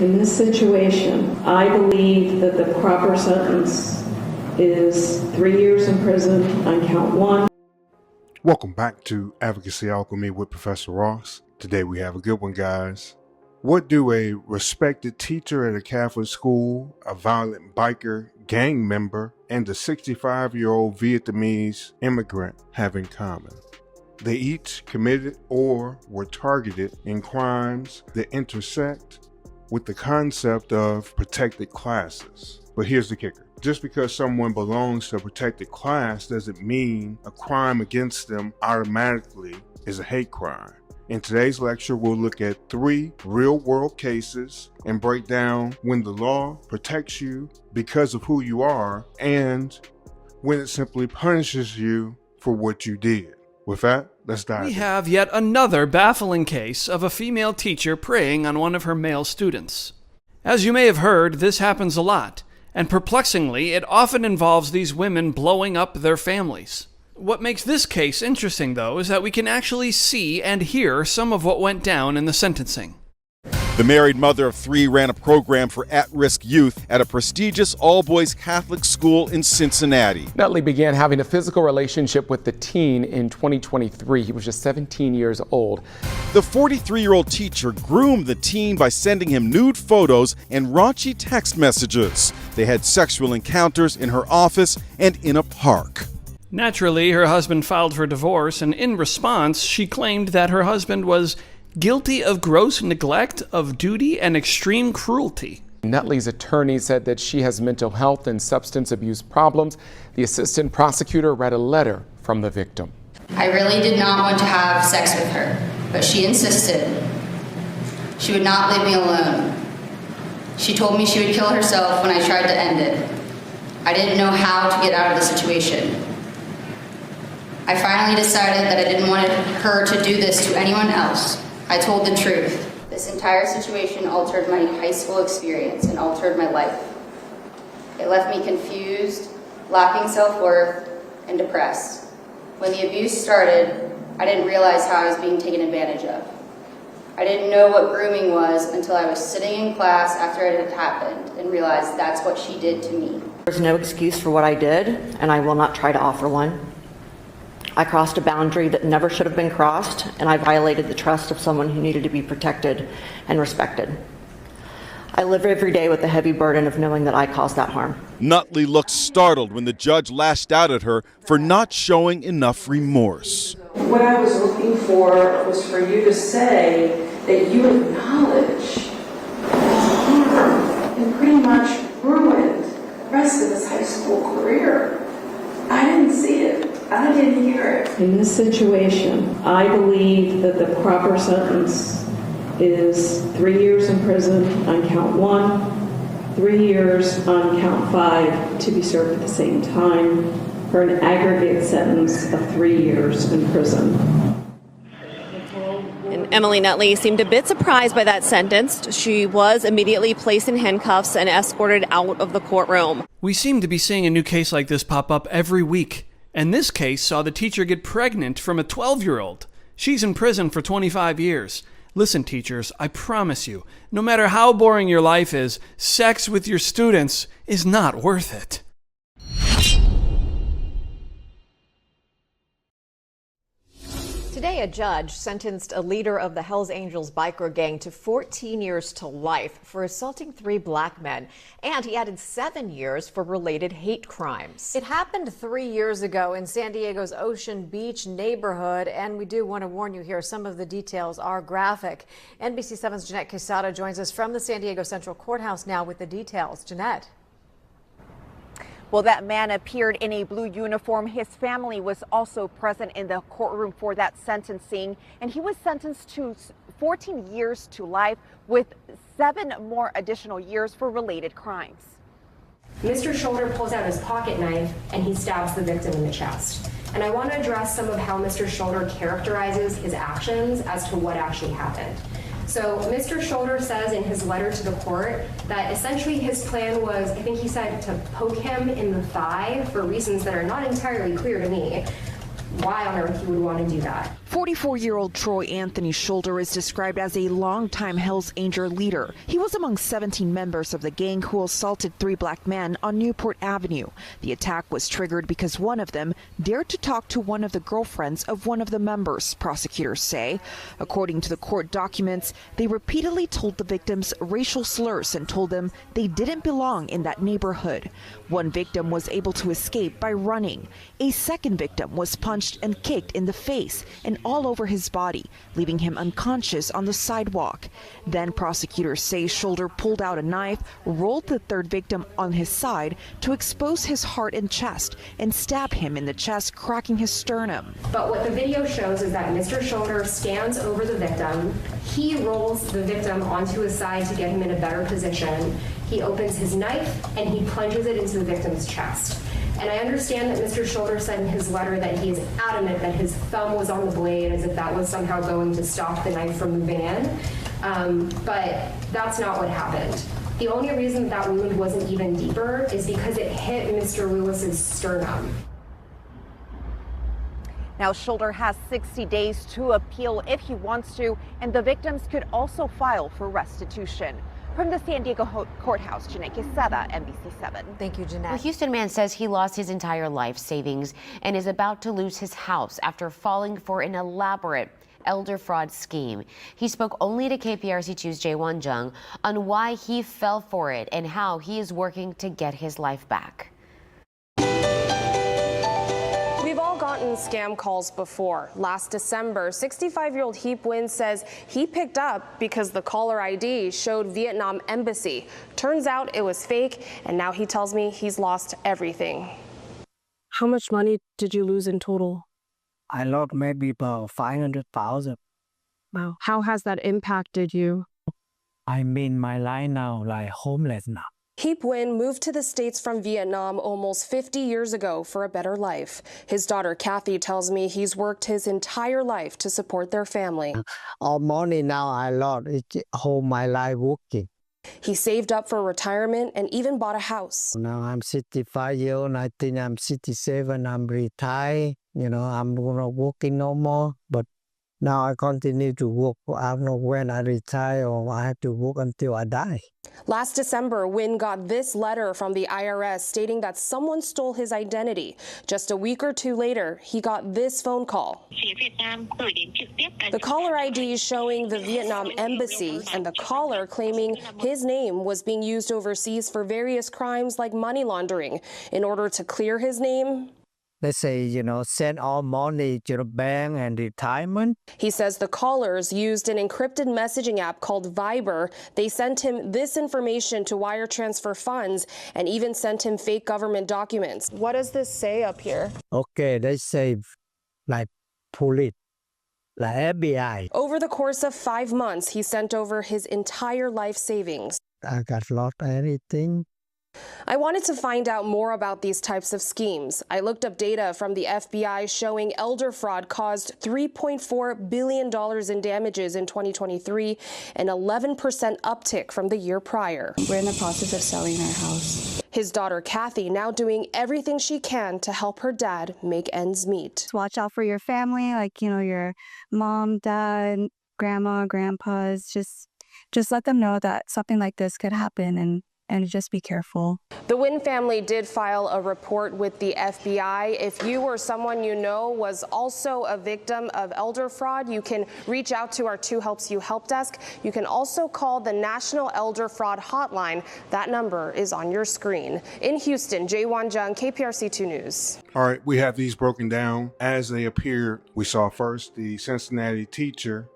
In this situation, I believe that the proper sentence is 3 years in prison on count 1. Welcome back to Advocacy Alchemy with Professor Ross. Today we have a good one, guys. What do a respected teacher at a Catholic school, a violent biker gang member, and a 65-year-old Vietnamese immigrant have in common? They each committed or were targeted in crimes that intersect with the concept of protected classes. But here's the kicker. Just because someone belongs to a protected class doesn't mean a crime against them automatically is a hate crime. In today's lecture, we'll look at 3 real-world cases and break down when the law protects you because of who you are and when it simply punishes you for what you did. With that, let's dive in. We have yet another baffling case of a female teacher preying on one of her male students. As you may have heard, this happens a lot, and perplexingly, it often involves these women blowing up their families. What makes this case interesting, though, is that we can actually see and hear some of what went down in the sentencing. The married mother of 3 ran a program for at-risk youth at a prestigious all-boys Catholic school in Cincinnati. Nutley began having a physical relationship with the teen in 2023. He was just 17 years old. The 43-year-old teacher groomed the teen by sending him nude photos and raunchy text messages. They had sexual encounters in her office and in a park. Naturally, her husband filed for divorce, and in response, she claimed that her husband was guilty of gross neglect of duty and extreme cruelty. Nutley's attorney said that she has mental health and substance abuse problems. The assistant prosecutor read a letter from the victim. I really did not want to have sex with her, but she insisted. She would not leave me alone. She told me she would kill herself when I tried to end it. I didn't know how to get out of the situation. I finally decided that I didn't want her to do this to anyone else. I told the truth. This entire situation altered my high school experience and altered my life. It left me confused, lacking self-worth, and depressed. When the abuse started, I didn't realize how I was being taken advantage of. I didn't know what grooming was until I was sitting in class after it had happened and realized that's what she did to me. There's no excuse for what I did, and I will not try to offer one. I crossed a boundary that never should have been crossed, and I violated the trust of someone who needed to be protected and respected. I live every day with the heavy burden of knowing that I caused that harm. Nutley looked startled when the judge lashed out at her for not showing enough remorse. What I was looking for was for you to say that you acknowledge the harm and pretty much ruined the rest of his high school career. I didn't see it. I didn't hear it. In this situation, I believe that the proper sentence is 3 years in prison on count 1, 3 years on count 5 to be served at the same time, for an aggregate sentence of 3 years in prison. And Emily Nutley seemed a bit surprised by that sentence. She was immediately placed in handcuffs and escorted out of the courtroom. We seem to be seeing a new case like this pop up every week. And this case saw the teacher get pregnant from a 12-year-old. She's in prison for 25 years. Listen, teachers, I promise you, no matter how boring your life is, sex with your students is not worth it. Today, a judge sentenced a leader of the Hells Angels biker gang to 14 years to life for assaulting 3 black men, and he added 7 years for related hate crimes. It happened 3 years ago in San Diego's Ocean Beach neighborhood, and we do want to warn you here, some of the details are graphic. NBC 7's Jeanette Quesada joins us from the San Diego Central Courthouse now with the details. Jeanette. Well, that man appeared in a blue uniform. His family was also present in the courtroom for that sentencing, and he was sentenced to 14 years to life with 7 more additional years for related crimes. Mr. Shoulder pulls out his pocket knife and he stabs the victim in the chest. And I want to address some of how Mr. Shoulder characterizes his actions as to what actually happened. So Mr. Shoulder says in his letter to the court that essentially his plan was, I think he said, to poke him in the thigh for reasons that are not entirely clear to me. Why on earth he would want to do that. 44-year-old Troy Anthony Shoulder is described as a longtime Hells Angel leader. He was among 17 members of the gang who assaulted 3 black men on Newport Avenue. The attack was triggered because one of them dared to talk to one of the girlfriends of one of the members, prosecutors say. According to the court documents, they repeatedly told the victims racial slurs and told them they didn't belong in that neighborhood. One victim was able to escape by running. A second victim was punched and kicked in the face and all over his body, leaving him unconscious on the sidewalk. Then prosecutors say Shoulder pulled out a knife, rolled the third victim on his side to expose his heart and chest, and stab him in the chest, cracking his sternum. But what the video shows is that Mr. Shoulder stands over the victim. He rolls the victim onto his side to get him in a better position. He opens his knife and he plunges it into the victim's chest. And I understand that Mr. Shoulder said in his letter that he is adamant that his thumb was on the blade, as if that was somehow going to stop the knife from moving in. But that's not what happened. The only reason that wound wasn't even deeper is because it hit Mr. Lewis's sternum. Now, Shoulder has 60 days to appeal if he wants to, and the victims could also file for restitution. From the San Diego courthouse, Jeanette Quesada, NBC7. Thank you, Jeanette. A Houston man says he lost his entire life savings and is about to lose his house after falling for an elaborate elder fraud scheme. He spoke only to KPRC2's Jaewon Jung on why he fell for it and how he is working to get his life back. We've all gotten scam calls before. Last December, 65-year-old Heap Win says he picked up because the caller ID showed Vietnam Embassy. Turns out it was fake, and now he tells me he's lost everything. How much money did you lose in total? I lost maybe about 500,000. Wow. How has that impacted you? I'm in my life now, like homeless now. Heap Win moved to the States from Vietnam almost 50 years ago for a better life. His daughter Kathy tells me he's worked his entire life to support their family. All money now I lost, it's whole my life working. He saved up for retirement and even bought a house. Now I'm 65 years old, I think I'm 67, I'm retired. You know, I'm not working no more, but now I continue to work. I don't know when I retire or I have to work until I die. Last December, Win got this letter from the IRS stating that someone stole his identity. Just a week or two later, he got this phone call. The caller ID showing the Vietnam Embassy and the caller claiming his name was being used overseas for various crimes like money laundering. In order to clear his name, Let's say, you know, send all money to the bank and retirement. He says the callers used an encrypted messaging app called Viber. They sent him this information to wire transfer funds and even sent him fake government documents. What does this say up here? Okay, they say like police, like FBI. Over the course of 5 months, he sent over his entire life savings. I got lost anything. I wanted to find out more about these types of schemes. I looked up data from the FBI showing elder fraud caused $3.4 billion in damages in 2023, an 11% uptick from the year prior. We're in the process of selling our house. His daughter Kathy now doing everything she can to help her dad make ends meet. Watch out for your family, like, you know, your mom, dad, grandma, grandpas. Just let them know that something like this could happen and just be careful. The Wynn family did file a report with the FBI. If you or someone you know was also a victim of elder fraud, you can reach out to our 2 Helps You help desk. You can also call the National Elder Fraud Hotline. That number is on your screen. In Houston, Jaewon Jung, KPRC2 News. All right, we have these broken down as they appear. We saw first the Cincinnati teacher,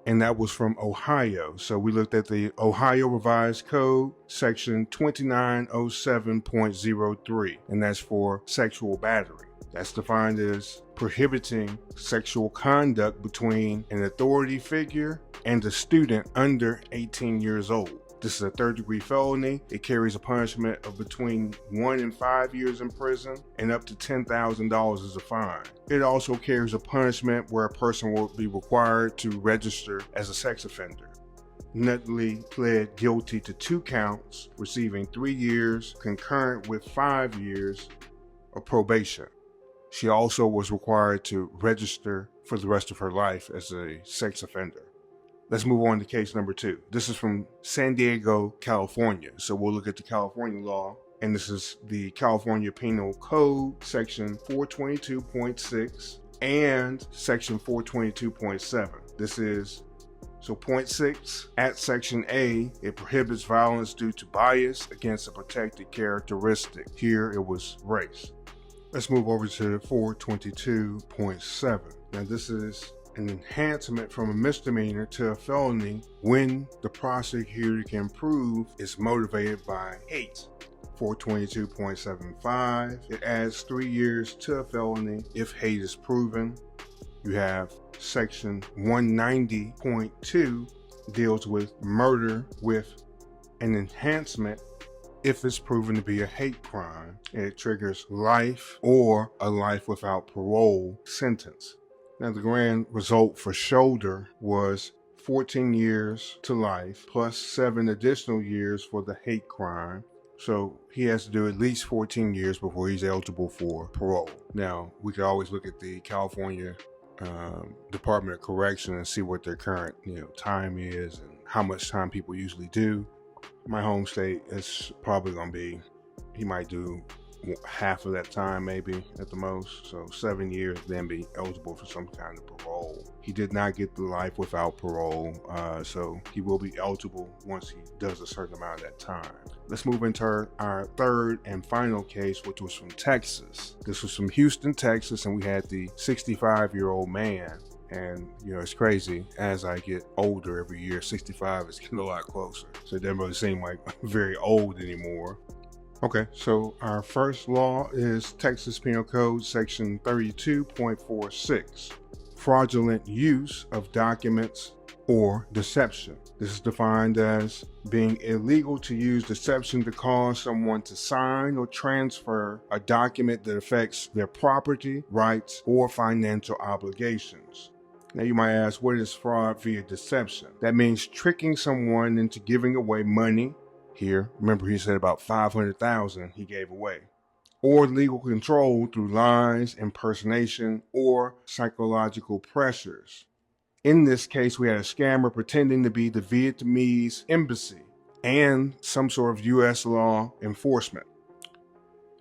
and that was from Ohio. So we looked at the Ohio Revised Code, section 2907.03, and that's for sexual battery. That's defined as prohibiting sexual conduct between an authority figure and a student under 18 years old. This is a third-degree felony. It carries a punishment of between 1 and 5 years in prison and up to $10,000 as a fine. It also carries a punishment where a person will be required to register as a sex offender. Nutley pled guilty to 2 counts, receiving 3 years concurrent with 5 years of probation. She also was required to register for the rest of her life as a sex offender. Let's move on to case number 2. This is from San Diego, California. So we'll look at the California law, and this is the California Penal Code, section 422.6 and section 422.7. This is, so point 6, at section A, it prohibits violence due to bias against a protected characteristic. Here it was race. Let's move over to 422.7. Now this is an enhancement from a misdemeanor to a felony when the prosecutor can prove it's motivated by hate. 422.75, it adds 3 years to a felony if hate is proven. You have section 190.2 deals with murder with an enhancement if it's proven to be a hate crime, and it triggers life or a life without parole sentence. Now, the grand result for Shoulder was 14 years to life plus 7 additional years for the hate crime. So he has to do at least 14 years before he's eligible for parole. Now, we could always look at the California Department of Correction and see what their current time is and how much time people usually do. My home state is probably going to be, he might do half of that time maybe at the most, so 7 years, then be eligible for some kind of parole. He did not get the life without parole, so he will be eligible once he does a certain amount of that time. Let's move into our third and final case, which was from Texas. This was from Houston, Texas, and we had the 65-year-old man. And it's crazy, as I get older every year, 65 is getting a lot closer, so it doesn't really seem like very old anymore. Okay, so our first law is Texas Penal Code section 32.46, fraudulent use of documents or deception. This is defined as being illegal to use deception to cause someone to sign or transfer a document that affects their property, rights, or financial obligations. Now you might ask, what is fraud via deception? That means tricking someone into giving away money. Here, remember he said about $500,000 he gave away. Or legal control through lies, impersonation, or psychological pressures. In this case, we had a scammer pretending to be the Vietnamese embassy and some sort of U.S. law enforcement.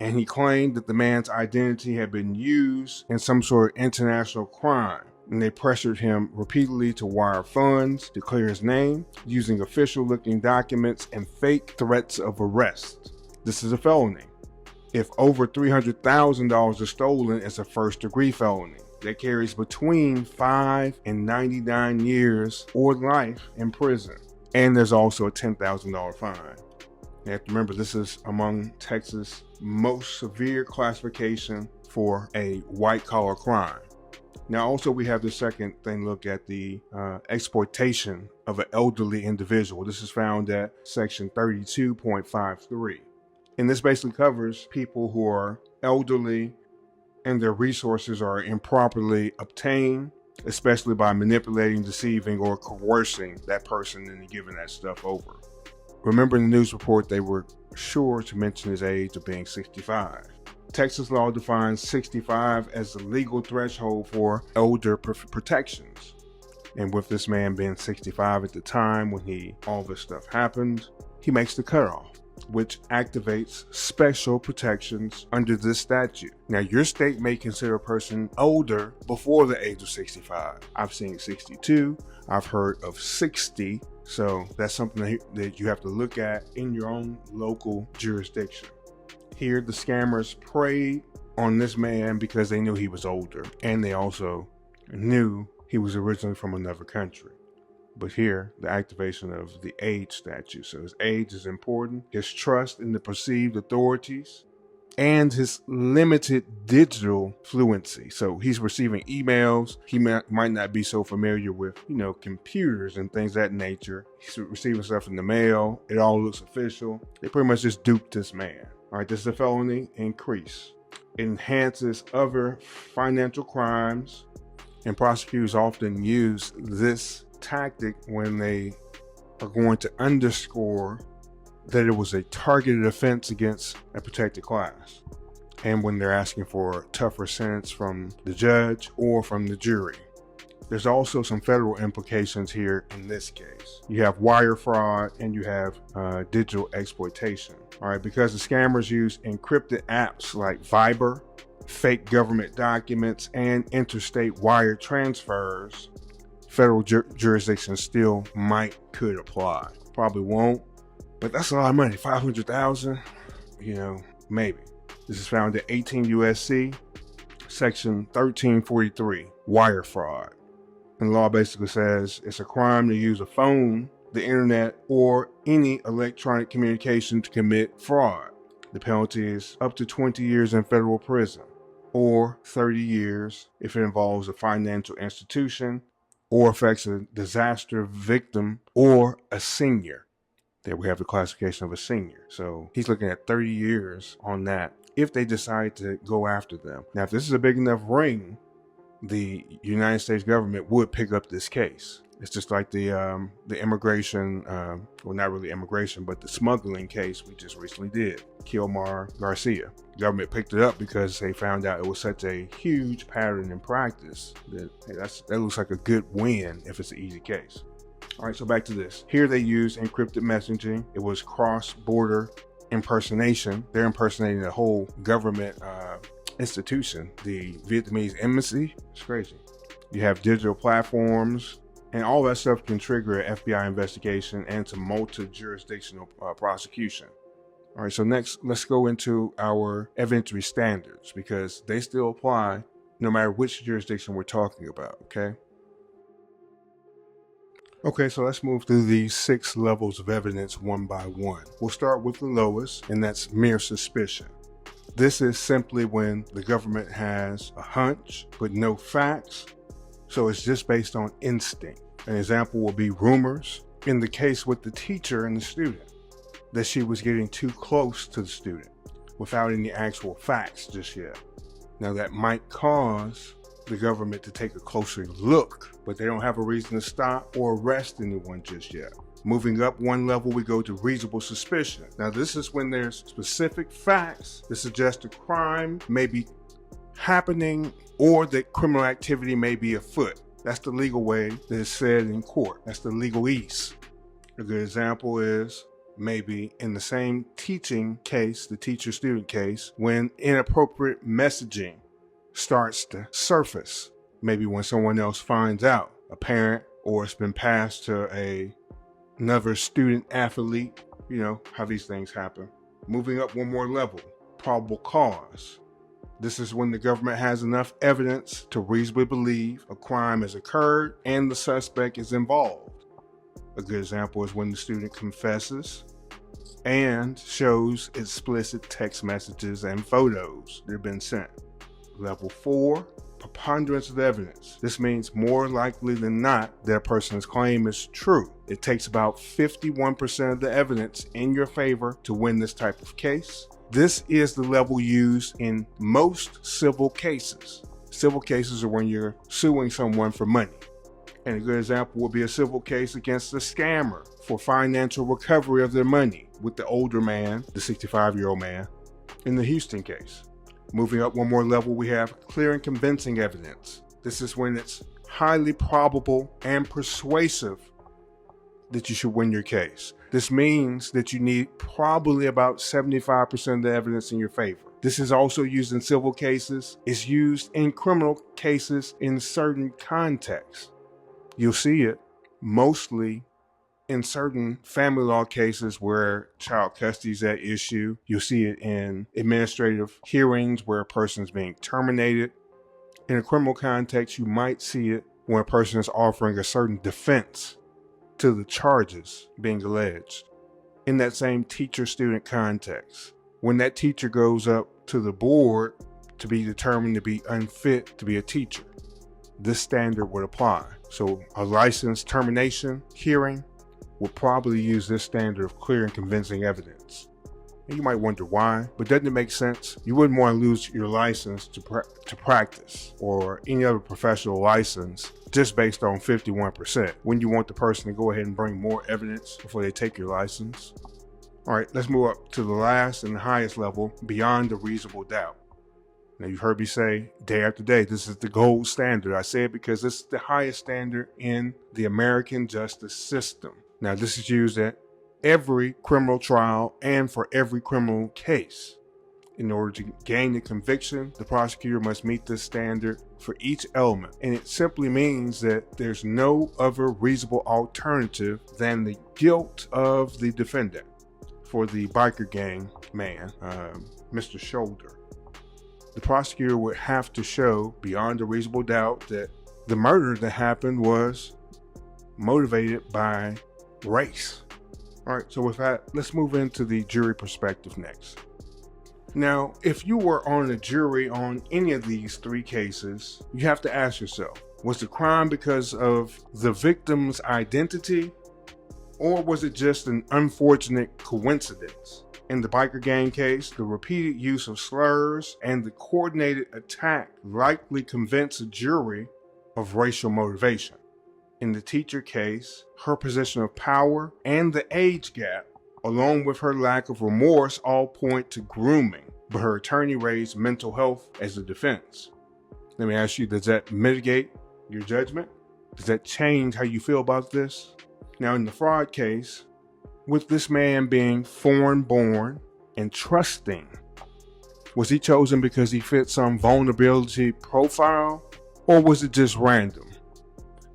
And he claimed that the man's identity had been used in some sort of international crime. And they pressured him repeatedly to wire funds to clear his name using official-looking documents and fake threats of arrest. This is a felony. If over $300,000 is stolen, it's a first-degree felony that carries between 5 and 99 years or life in prison. And there's also a $10,000 fine. You have to remember, this is among Texas' most severe classification for a white-collar crime. Now, also, we have the second thing, look at the exploitation of an elderly individual. This is found at section 32.53. And this basically covers people who are elderly and their resources are improperly obtained, especially by manipulating, deceiving, or coercing that person into giving that stuff over. Remember in the news report, they were sure to mention his age of being 65. Texas law defines 65 as the legal threshold for elder protections. And with this man being 65 at the time when all this stuff happened, he makes the cutoff, which activates special protections under this statute. Now, your state may consider a person older before the age of 65. I've seen 62, I've heard of 60, so that's something that you have to look at in your own local jurisdiction. Here, the scammers preyed on this man because they knew he was older, and they also knew he was originally from another country. But here, the activation of the age statute. So his age is important, his trust in the perceived authorities, and his limited digital fluency. So he's receiving emails. He might not be so familiar with, computers and things of that nature. He's receiving stuff in the mail. It all looks official. They pretty much just duped this man. All right, this is a felony increase. It enhances other financial crimes, and prosecutors often use this tactic when they are going to underscore that it was a targeted offense against a protected class. and when they're asking for a tougher sentence from the judge or from the jury. There's also some federal implications here in this case. You have wire fraud and you have digital exploitation. All right, because the scammers use encrypted apps like Viber, fake government documents, and interstate wire transfers, federal jurisdiction still could apply. Probably won't, but that's a lot of money. 500,000, maybe. This is found in 18 USC, section 1343, wire fraud. And the law basically says it's a crime to use a phone, the internet, or any electronic communication to commit fraud. The penalty is up to 20 years in federal prison, or 30 years if it involves a financial institution or affects a disaster victim or a senior. There we have the classification of a senior. So he's looking at 30 years on that if they decide to go after them. Now, if this is a big enough ring, the United States government would pick up this case. It's just like the immigration, well, not really immigration, but the smuggling case we just recently did, Kilmar Garcia. The government picked it up because they found out it was such a huge pattern in practice that hey, that looks like a good win if it's an easy case. All right, so back to this. Here they use encrypted messaging. It was cross-border impersonation. They're impersonating the whole government institution, the Vietnamese embassy. It's crazy. You have digital platforms, and all that stuff can trigger an FBI investigation and some multi-jurisdictional prosecution. All right, so next, let's go into our evidentiary standards because they still apply no matter which jurisdiction we're talking about, okay? Okay, so let's move through these 6 levels of evidence one by one. We'll start with the lowest, and that's mere suspicion. This is simply when the government has a hunch but no facts, so it's just based on instinct. An example will be rumors in the case with the teacher and the student, that she was getting too close to the student without any actual facts just yet. Now that might cause the government to take a closer look, but they don't have a reason to stop or arrest anyone just yet. Moving up one level, we go to reasonable suspicion. Now this is when there's specific facts that suggest a crime may be happening or that criminal activity may be afoot. That's the legal way that is said in court. That's the legalese. A good example is maybe in the same teaching case, the teacher-student case, when inappropriate messaging starts to surface. Maybe when someone else finds out, a parent, or it's been passed to another student athlete, how these things happen. Moving up one more level, probable cause. This is when the government has enough evidence to reasonably believe a crime has occurred and the suspect is involved. A good example is when the student confesses and shows explicit text messages and photos that have been sent. Level 4, preponderance of evidence. This means more likely than not that a person's claim is true. It takes about 51% of the evidence in your favor to win this type of case. This is the level used in most civil cases. Civil cases are when you're suing someone for money. And a good example would be a civil case against a scammer for financial recovery of their money with the older man, the 65-year-old man, in the Houston case. Moving up one more level, we have clear and convincing evidence. This is when it's highly probable and persuasive that you should win your case. This means that you need probably about 75% of the evidence in your favor. This is also used in civil cases. It's used in criminal cases in certain contexts. You'll see it mostly in certain family law cases where child custody is at issue. You'll see it in administrative hearings where a person is being terminated. In a criminal context, you might see it when a person is offering a certain defense to the charges being alleged. In that same teacher-student context, when that teacher goes up to the board to be determined to be unfit to be a teacher, this standard would apply. So a license termination hearing will probably use this standard of clear and convincing evidence. And you might wonder why, but doesn't it make sense? You wouldn't want to lose your license to practice or any other professional license just based on 51%. When you want the person to go ahead and bring more evidence before they take your license. All right, let's move up to the last and the highest level, beyond a reasonable doubt. Now, you've heard me say day after day, this is the gold standard. I say it because this is the highest standard in the American justice system. Now, this is used at every criminal trial and for every criminal case. In order to gain the conviction, the prosecutor must meet this standard for each element. And it simply means that there's no other reasonable alternative than the guilt of the defendant. For the biker gang man, Mr. Shoulder, the prosecutor would have to show beyond a reasonable doubt that the murder that happened was motivated by race. All right, so with that, let's move into the jury perspective next. Now, if you were on a jury on any of these three cases, you have to ask yourself, was the crime because of the victim's identity, or was it just an unfortunate coincidence? In the biker gang case, the repeated use of slurs and the coordinated attack likely convinced a jury of racial motivation. In the teacher case, her position of power and the age gap, along with her lack of remorse, all point to grooming, but her attorney raised mental health as a defense. Let me ask you, does that mitigate your judgment? Does that change how you feel about this? Now, in the fraud case, with this man being foreign-born and trusting, was he chosen because he fit some vulnerability profile, or was it just random?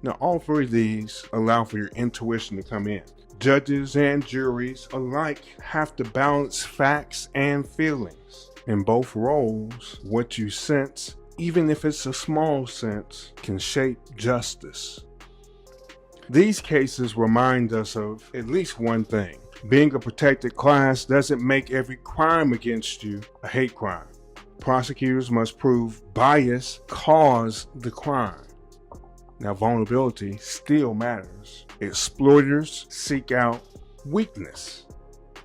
Now, all three of these allow for your intuition to come in. Judges and juries alike have to balance facts and feelings. In both roles, what you sense, even if it's a small sense, can shape justice. These cases remind us of at least one thing. Being a protected class doesn't make every crime against you a hate crime. Prosecutors must prove bias caused the crime. Now, vulnerability still matters. Exploiters seek out weakness,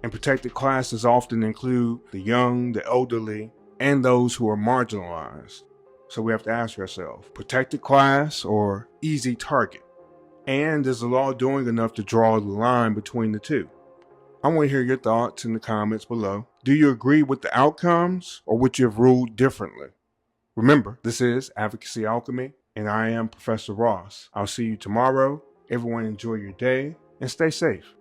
and protected classes often include the young, the elderly, and those who are marginalized. So we have to ask ourselves, protected class or easy target? And is the law doing enough to draw the line between the two? I want to hear your thoughts in the comments below. Do you agree with the outcomes, or would you have ruled differently? Remember, this is Advocacy Alchemy, and I am Professor Ross. I'll see you tomorrow. Everyone enjoy your day and stay safe.